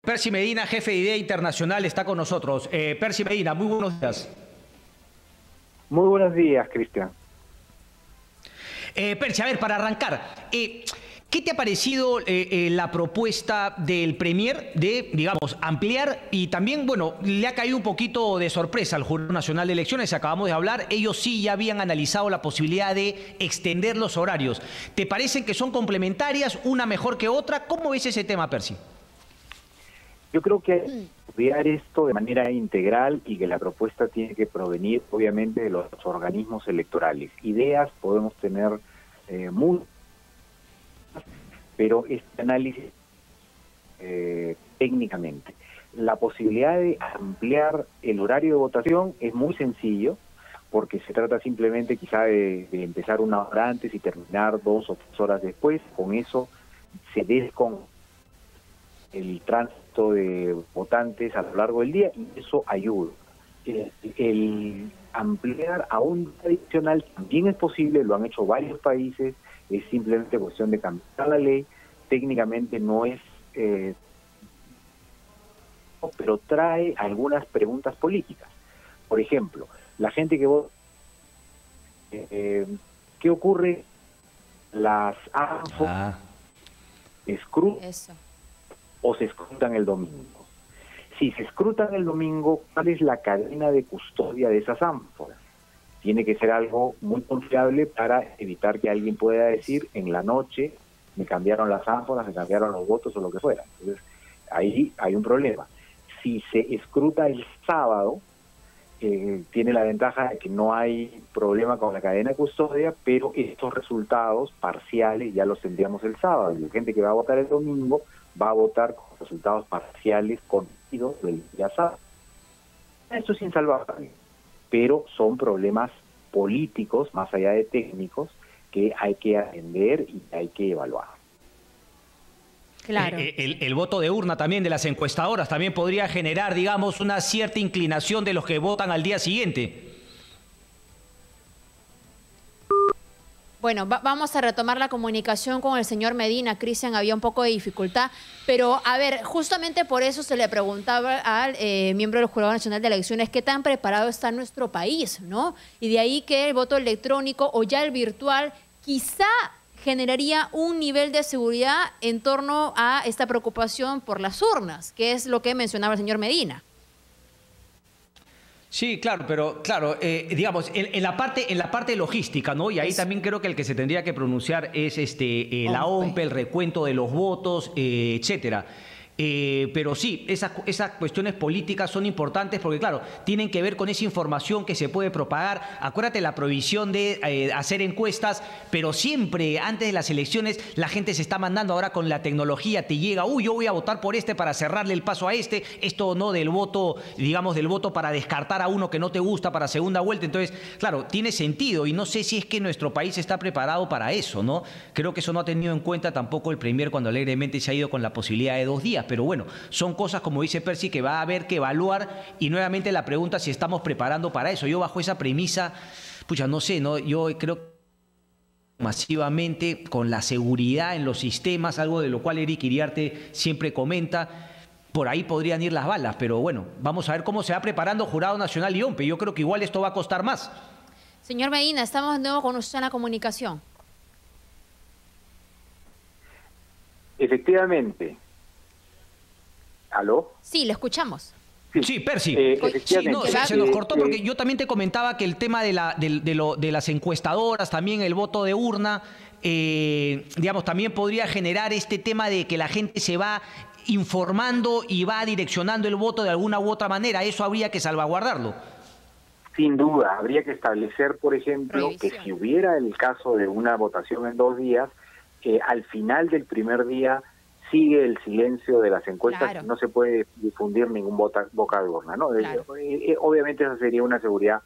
Percy Medina, jefe de IDEA Internacional, está con nosotros. Percy Medina, muy buenos días. Muy buenos días, Cristian. Percy, a ver, para arrancar, ¿qué te ha parecido la propuesta del Premier de, digamos, ampliar y también, bueno, le ha caído un poquito de sorpresa al Jurado Nacional de Elecciones, acabamos de hablar, ellos sí ya habían analizado la posibilidad de extender los horarios. ¿Te parecen que son complementarias, una mejor que otra? ¿Cómo ves ese tema, Percy? Yo creo que hay que estudiar esto de manera integral y que la propuesta tiene que provenir, obviamente, de los organismos electorales. Ideas podemos tener muchas, pero este análisis técnicamente. La posibilidad de ampliar el horario de votación es muy sencillo, porque se trata simplemente quizá de empezar una hora antes y terminar 2 o 3 horas después. Con eso se descontrola el tránsito de votantes a lo largo del día y eso ayuda. El ampliar a un día adicional también es posible, lo han hecho varios países, es simplemente cuestión de cambiar la ley. Técnicamente no es, pero trae algunas preguntas políticas. Por ejemplo, la gente que vota, ¿qué ocurre? Las ánforas escrutan o se escrutan el domingo. Si se escrutan el domingo, ¿cuál es la cadena de custodia de esas ánforas? Tiene que ser algo muy confiable para evitar que alguien pueda decir en la noche me cambiaron las ánforas, me cambiaron los votos o lo que fuera. Entonces, ahí hay un problema. Si se escruta el sábado, tiene la ventaja de que no hay problema con la cadena de custodia, pero estos resultados parciales ya los tendríamos el sábado. Y la gente que va a votar el domingo va a votar con resultados parciales conocidos del día sábado. Esto es insalvable, pero son problemas políticos, más allá de técnicos, que hay que atender y hay que evaluar. Claro. El voto de urna también de las encuestadoras también podría generar, digamos, una cierta inclinación de los que votan al día siguiente. Bueno, vamos a retomar la comunicación con el señor Medina. Cristian, había un poco de dificultad, pero a ver, justamente por eso se le preguntaba al miembro del Jurado Nacional de Elecciones qué tan preparado está nuestro país, ¿no? Y de ahí que el voto electrónico o ya el virtual quizá generaría un nivel de seguridad en torno a esta preocupación por las urnas, que es lo que mencionaba el señor Medina. Sí, claro, pero claro, digamos, en la parte logística, ¿no? Y ahí también creo que el que se tendría que pronunciar es la OMPE, el recuento de los votos, etcétera. Pero sí, esas cuestiones políticas son importantes porque, claro, tienen que ver con esa información que se puede propagar. Acuérdate la prohibición de hacer encuestas, pero siempre antes de las elecciones la gente se está mandando ahora con la tecnología, te llega, uy, yo voy a votar por este para cerrarle el paso a este, esto no del voto, digamos, del voto para descartar a uno que no te gusta para segunda vuelta. Entonces, claro, tiene sentido y no sé si es que nuestro país está preparado para eso, ¿no? Creo que eso no ha tenido en cuenta tampoco el Premier cuando alegremente se ha ido con la posibilidad de 2 días. Pero bueno, son cosas, como dice Percy, que va a haber que evaluar y nuevamente la pregunta si estamos preparando para eso. Yo bajo esa premisa, pucha, no sé, ¿no? Yo creo masivamente con la seguridad en los sistemas, algo de lo cual Eric Iriarte siempre comenta, por ahí podrían ir las balas, pero bueno, vamos a ver cómo se va preparando Jurado Nacional y OMPE. Yo creo que igual esto va a costar más. Señor Medina, estamos de nuevo con usted en la comunicación. Efectivamente. ¿Aló? Sí, le escuchamos. Sí, Percy. Sí, no, se nos cortó porque yo también te comentaba que el tema de las encuestadoras, también el voto de urna, digamos, también podría generar este tema de que la gente se va informando y va direccionando el voto de alguna u otra manera. Eso habría que salvaguardarlo. Sin duda, habría que establecer, por ejemplo, que si hubiera el caso de una votación en 2 días, al final del primer día sigue el silencio de las encuestas, claro. No se puede difundir ningún boca de urna, ¿no? Claro. Obviamente esa sería una seguridad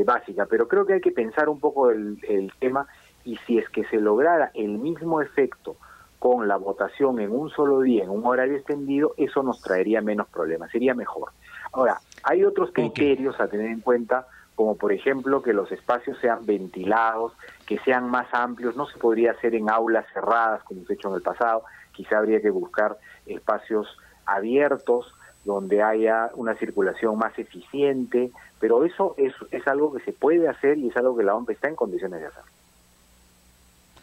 básica, pero creo que hay que pensar un poco el tema y si es que se lograra el mismo efecto con la votación en un solo día, en un horario extendido, eso nos traería menos problemas, sería mejor. Ahora, hay otros criterios a tener en cuenta, como por ejemplo que los espacios sean ventilados, que sean más amplios, no se podría hacer en aulas cerradas como se ha hecho en el pasado, quizá habría que buscar espacios abiertos, donde haya una circulación más eficiente, pero eso es algo que se puede hacer y es algo que la OMP está en condiciones de hacer.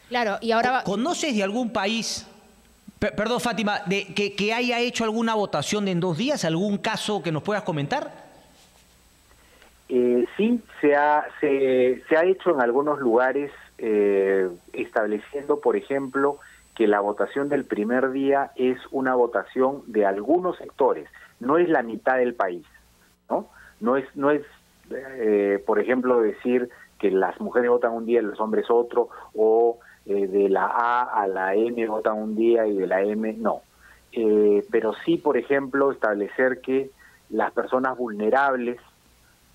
Claro, y ahora... ¿Conoces de algún país, perdón Fátima, que haya hecho alguna votación en 2 días? ¿Algún caso que nos puedas comentar? Sí, se ha hecho en algunos lugares, estableciendo, por ejemplo, que la votación del primer día es una votación de algunos sectores, no es la mitad del país, ¿no? No es por ejemplo, decir que las mujeres votan un día y los hombres otro, o de la A a la M votan un día y de la M no. Pero sí, por ejemplo, establecer que las personas vulnerables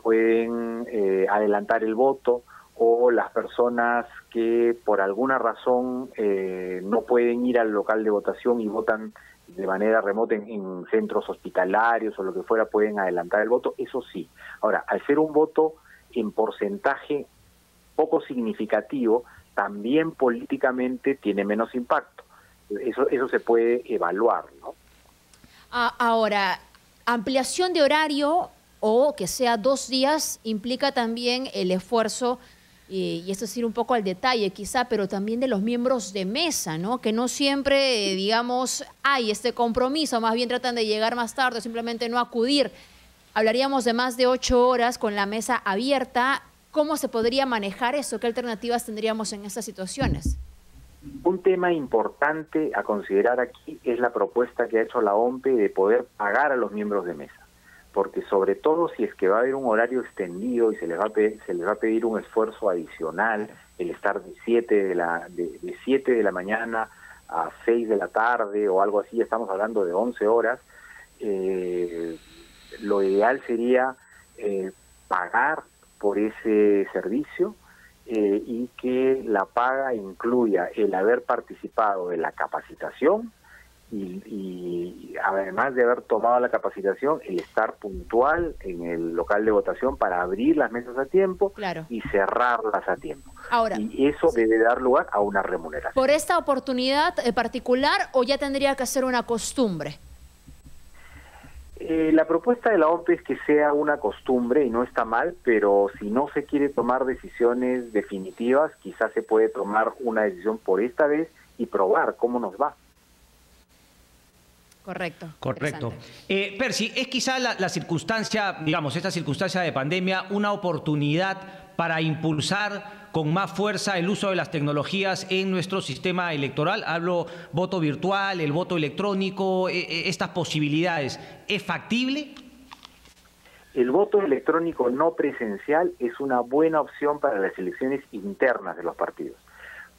pueden adelantar el voto, o las personas que por alguna razón no pueden ir al local de votación y votan de manera remota en centros hospitalarios o lo que fuera, pueden adelantar el voto, eso sí. Ahora, al ser un voto en porcentaje poco significativo, también políticamente tiene menos impacto. Eso se puede evaluar, ¿no? Ahora, ampliación de horario o que sea 2 días implica también el esfuerzo, y esto es ir un poco al detalle quizá, pero también de los miembros de mesa, ¿no? Que no siempre, digamos, hay este compromiso, más bien tratan de llegar más tarde o simplemente no acudir. Hablaríamos de más de 8 horas con la mesa abierta. ¿Cómo se podría manejar eso? ¿Qué alternativas tendríamos en estas situaciones? Un tema importante a considerar aquí es la propuesta que ha hecho la OMP de poder pagar a los miembros de mesa, porque sobre todo si es que va a haber un horario extendido y se les va a pedir un esfuerzo adicional, el estar de 7 de la mañana a 6 de la tarde o algo así, estamos hablando de 11 horas, lo ideal sería pagar por ese servicio, y que la paga incluya el haber participado de la capacitación y además de haber tomado la capacitación, el estar puntual en el local de votación para abrir las mesas a tiempo, claro, y cerrarlas a tiempo. Ahora, y eso debe dar lugar a una remuneración. ¿Por esta oportunidad particular o ya tendría que ser una costumbre? La propuesta de la OMP es que sea una costumbre y no está mal, pero si no se quiere tomar decisiones definitivas, quizás se puede tomar una decisión por esta vez y probar cómo nos va. Correcto. Correcto. Percy, ¿es quizá la circunstancia, digamos, esta circunstancia de pandemia, una oportunidad para impulsar con más fuerza el uso de las tecnologías en nuestro sistema electoral? Hablo voto virtual, el voto electrónico, estas posibilidades. ¿Es factible? El voto electrónico no presencial es una buena opción para las elecciones internas de los partidos,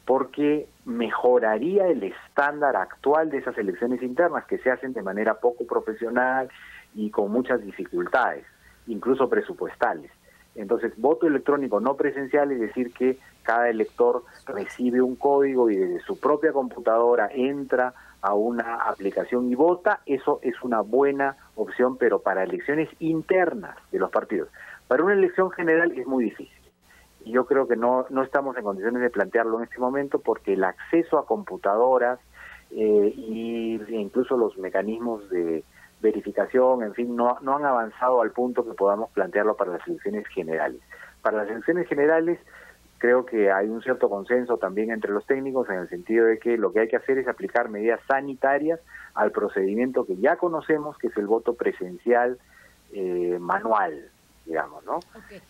porque mejoraría el estándar actual de esas elecciones internas que se hacen de manera poco profesional y con muchas dificultades, incluso presupuestales. Entonces, voto electrónico no presencial es decir que cada elector recibe un código y desde su propia computadora entra a una aplicación y vota. Eso es una buena opción, pero para elecciones internas de los partidos. Para una elección general es muy difícil. Y yo creo que no estamos en condiciones de plantearlo en este momento porque el acceso a computadoras y incluso los mecanismos de verificación, en fin, no han avanzado al punto que podamos plantearlo para las elecciones generales. Para las elecciones generales creo que hay un cierto consenso también entre los técnicos en el sentido de que lo que hay que hacer es aplicar medidas sanitarias al procedimiento que ya conocemos, que es el voto presencial manual, digamos, ¿no? Okay.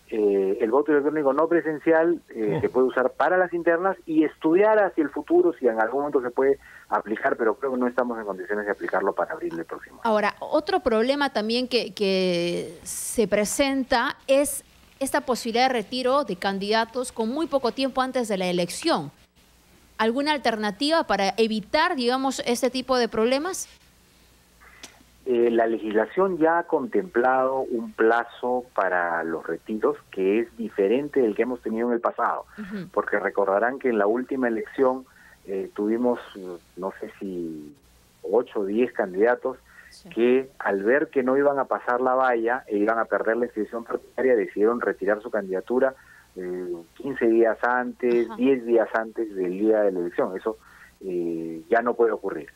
El voto electrónico no presencial se puede usar para las internas y estudiar hacia el futuro si en algún momento se puede aplicar, pero creo que no estamos en condiciones de aplicarlo para abril del próximo año. Ahora, otro problema también que se presenta es esta posibilidad de retiro de candidatos con muy poco tiempo antes de la elección. ¿Alguna alternativa para evitar, digamos, este tipo de problemas? La legislación ya ha contemplado un plazo para los retiros que es diferente del que hemos tenido en el pasado, porque recordarán que en la última elección tuvimos, no sé si 8 o 10 candidatos que al ver que no iban a pasar la valla e iban a perder la inscripción partidaria, decidieron retirar su candidatura 15 días antes, 10 días antes del día de la elección. Eso ya no puede ocurrir.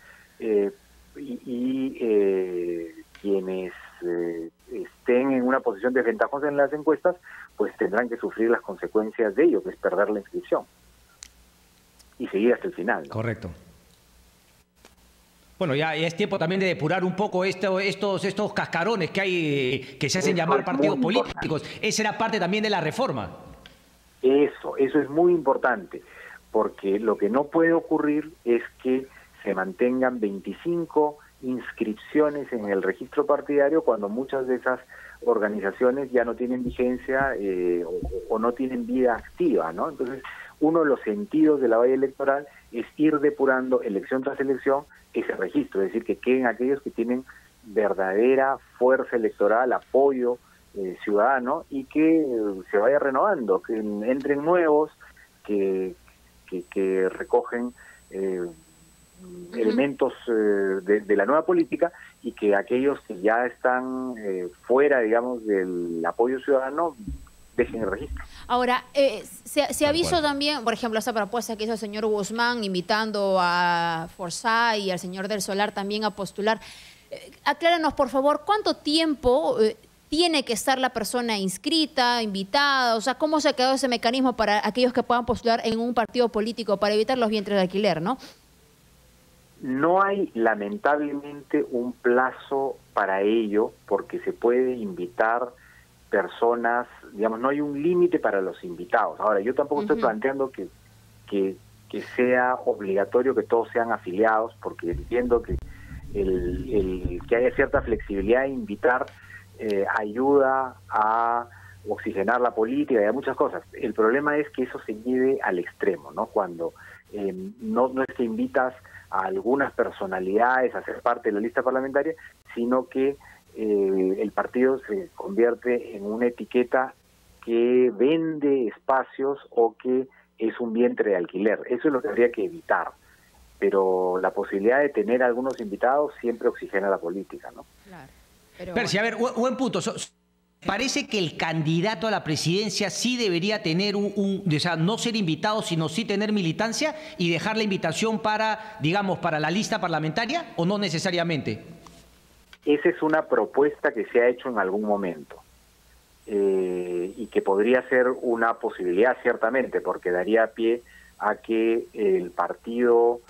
quienes estén en una posición desventajosa en las encuestas, pues tendrán que sufrir las consecuencias de ello, que es perder la inscripción y seguir hasta el final, ¿no? Correcto. Bueno, ya es tiempo también de depurar un poco estos cascarones que hay, que se hacen llamar partidos políticos. Esa era parte también de la reforma. Eso es muy importante, porque lo que no puede ocurrir es que se mantengan 25 inscripciones en el registro partidario cuando muchas de esas organizaciones ya no tienen vigencia o no tienen vida activa, ¿no? Entonces, uno de los sentidos de la valla electoral es ir depurando elección tras elección ese registro, es decir, que queden aquellos que tienen verdadera fuerza electoral, apoyo ciudadano, y que se vaya renovando, que entren nuevos, que recogen elementos de la nueva política, y que aquellos que ya están fuera, digamos, del apoyo ciudadano dejen el registro. Ahora, se avisó también, por ejemplo, esa propuesta que hizo el señor Guzmán invitando a Forsyth y al señor del Solar también a postular. Acláranos, por favor, ¿cuánto tiempo tiene que estar la persona inscrita, invitada? O sea, ¿cómo se ha quedado ese mecanismo para aquellos que puedan postular en un partido político para evitar los vientres de alquiler, no? No hay, lamentablemente, un plazo para ello, porque se puede invitar personas, digamos, no hay un límite para los invitados. Ahora, yo tampoco estoy planteando que sea obligatorio que todos sean afiliados, porque entiendo que que haya cierta flexibilidad de invitar ayuda a oxigenar la política y a muchas cosas. El problema es que eso se lleve al extremo, ¿no? Cuando no es que invitas a algunas personalidades a ser parte de la lista parlamentaria, sino que el partido se convierte en una etiqueta que vende espacios o que es un vientre de alquiler. Eso es lo que habría que evitar. Pero la posibilidad de tener algunos invitados siempre oxigena la política, ¿no? Claro. Pero Percy, a ver, buen punto. Parece que el candidato a la presidencia sí debería tener o sea, no ser invitado, sino sí tener militancia y dejar la invitación para, digamos, para la lista parlamentaria, ¿o no necesariamente? Esa es una propuesta que se ha hecho en algún momento y que podría ser una posibilidad, ciertamente, porque daría pie a que el partido,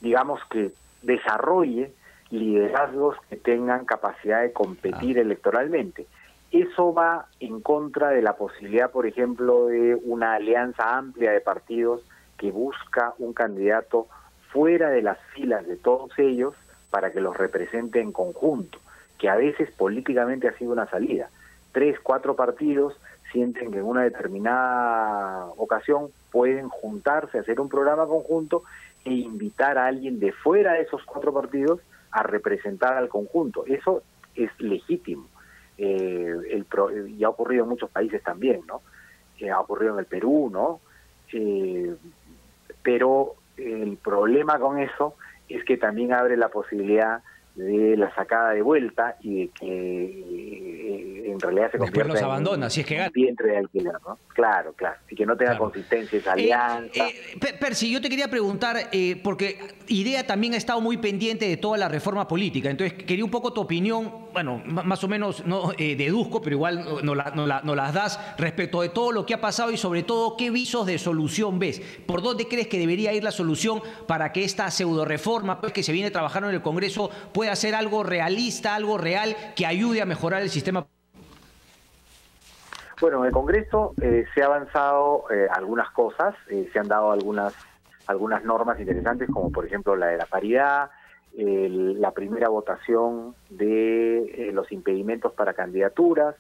digamos, que desarrolle liderazgos que tengan capacidad de competir electoralmente. Eso va en contra de la posibilidad, por ejemplo, de una alianza amplia de partidos que busca un candidato fuera de las filas de todos ellos para que los represente en conjunto, que a veces políticamente ha sido una salida. 3, 4 partidos sienten que en una determinada ocasión pueden juntarse, hacer un programa conjunto e invitar a alguien de fuera de esos 4 partidos a representar al conjunto. Eso es legítimo. Y ha ocurrido en muchos países también, ¿no? Ha ocurrido en el Perú, ¿no? Pero el problema con eso es que también abre la posibilidad de la sacada de vuelta y de que en realidad se convierta los abandona, si es que un vientre de alquiler, ¿no? Claro, y que no tenga consistencia esa alianza. Percy, yo te quería preguntar, porque IDEA también ha estado muy pendiente de toda la reforma política, entonces quería un poco tu opinión, bueno, más o menos no deduzco, pero igual nos las das respecto de todo lo que ha pasado y sobre todo qué visos de solución ves. ¿Por dónde crees que debería ir la solución para que esta pseudo reforma que se viene trabajando en el Congreso pueda ser algo realista, algo real, que ayude a mejorar el sistema? Bueno, en el Congreso se ha avanzado algunas cosas, se han dado algunas normas interesantes, como por ejemplo la de la paridad, la primera votación de los impedimentos para candidaturas,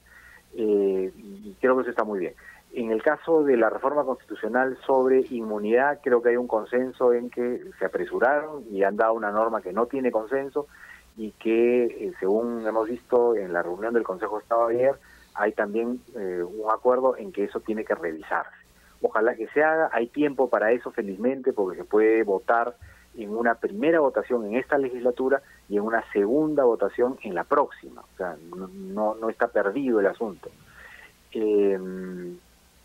y creo que eso está muy bien. En el caso de la reforma constitucional sobre inmunidad, creo que hay un consenso en que se apresuraron y han dado una norma que no tiene consenso y que, según hemos visto en la reunión del Consejo de Estado ayer, hay también un acuerdo en que eso tiene que revisarse. Ojalá que se haga, hay tiempo para eso, felizmente, porque se puede votar en una primera votación en esta legislatura y en una segunda votación en la próxima. O sea, no está perdido el asunto.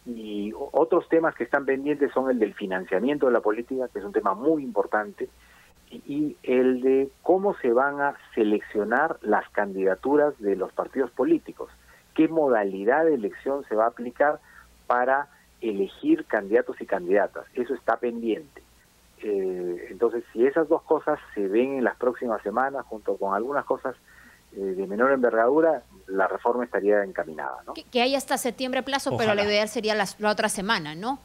Y otros temas que están pendientes son el del financiamiento de la política, que es un tema muy importante, y el de cómo se van a seleccionar las candidaturas de los partidos políticos, qué modalidad de elección se va a aplicar para elegir candidatos y candidatas. Eso está pendiente. Entonces, si esas dos cosas se ven en las próximas semanas, junto con algunas cosas de menor envergadura, la reforma estaría encaminada, ¿no? Que hay hasta septiembre plazo, ojalá. Pero lo ideal sería la otra semana, ¿no?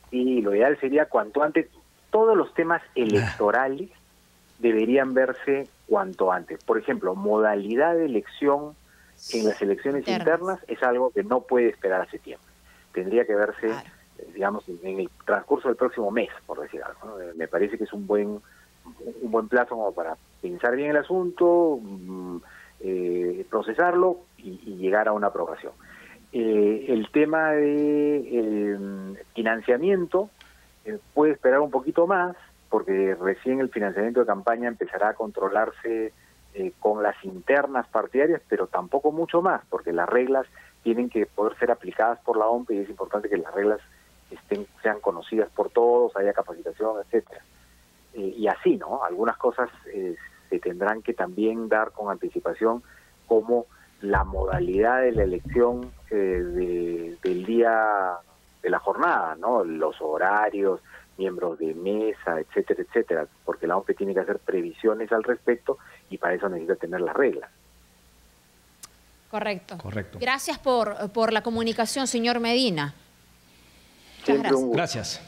Sí, lo ideal sería cuanto antes. Todos los temas electorales deberían verse cuanto antes. Por ejemplo, modalidad de elección en las elecciones internas es algo que no puede esperar a septiembre. Tendría que verse, digamos, en el transcurso del próximo mes, por decir algo, ¿no? Me parece que es un buen plazo como para pensar bien el asunto, procesarlo y llegar a una aprobación. El tema de financiamiento puede esperar un poquito más, porque recién el financiamiento de campaña empezará a controlarse con las internas partidarias, pero tampoco mucho más, porque las reglas tienen que poder ser aplicadas por la OMP y es importante que las reglas sean conocidas por todos, haya capacitación, etcétera. Y así, ¿no? Algunas cosas se tendrán que también dar con anticipación, como la modalidad de la elección del día de la jornada, ¿no? Los horarios, miembros de mesa, etcétera, etcétera, porque la OMP tiene que hacer previsiones al respecto y para eso necesita tener las reglas. Correcto. Gracias por la comunicación, señor Medina. Siempre un gusto. Gracias.